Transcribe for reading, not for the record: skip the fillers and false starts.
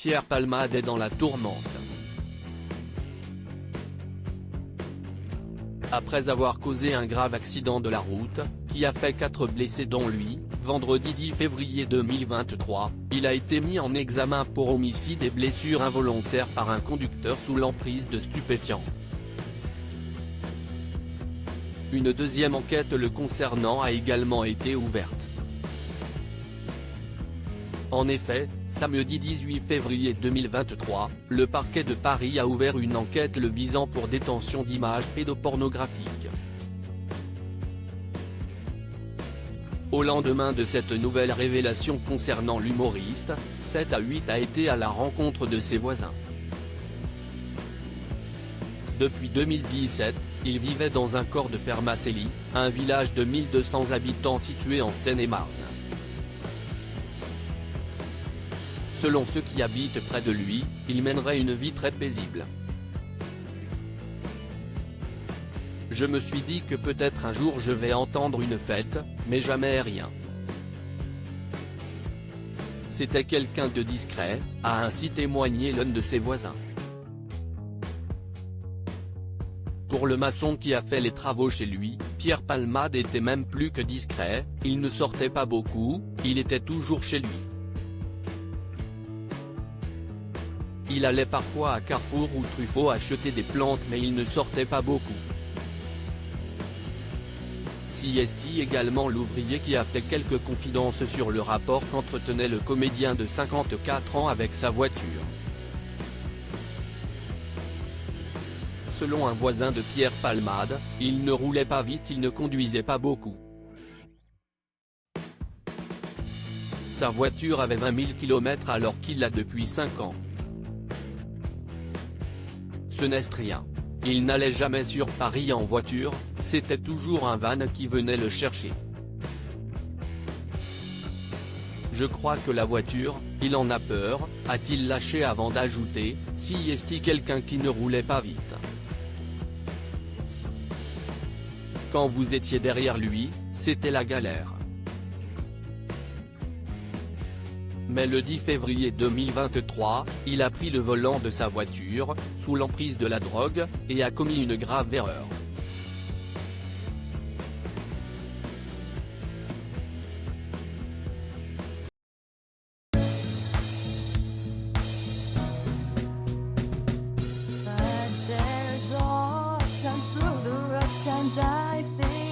Pierre Palmade est dans la tourmente. Après avoir causé un grave accident de la route, qui a fait 4 blessés dont lui, vendredi 10 février 2023, il a été mis en examen pour homicide et blessure involontaire par un conducteur sous l'emprise de stupéfiants. Une deuxième enquête le concernant a également été ouverte. En effet, samedi 18 février 2023, le parquet de Paris a ouvert une enquête le visant pour détention d'images pédopornographiques. Au lendemain de cette nouvelle révélation concernant l'humoriste, 7 à 8 a été à la rencontre de ses voisins. Depuis 2017, il vivait dans un corps de Fermacelli, un village de 1200 habitants situé en Seine-et-Marne. Selon ceux qui habitent près de lui, il mènerait une vie très paisible. Je me suis dit que peut-être un jour je vais entendre une fête, mais jamais rien. C'était quelqu'un de discret, a ainsi témoigné l'un de ses voisins. Pour le maçon qui a fait les travaux chez lui, Pierre Palmade était même plus que discret, il ne sortait pas beaucoup, il était toujours chez lui. Il allait parfois à Carrefour ou Truffaut acheter des plantes mais il ne sortait pas beaucoup. Siesti également l'ouvrier qui a fait quelques confidences sur le rapport qu'entretenait le comédien de 54 ans avec sa voiture. Selon un voisin de Pierre Palmade, il ne roulait pas vite, il ne conduisait pas beaucoup. Sa voiture avait 20 000 km alors qu'il l'a depuis 5 ans. Ce n'est rien. Il n'allait jamais sur Paris en voiture, c'était toujours un van qui venait le chercher. Je crois que la voiture, il en a peur, a-t-il lâché avant d'ajouter, si est-il quelqu'un qui ne roulait pas vite. Quand vous étiez derrière lui, c'était la galère. Mais le 10 février 2023, il a pris le volant de sa voiture, sous l'emprise de la drogue, et a commis une grave erreur. But there's all times through the rough times I think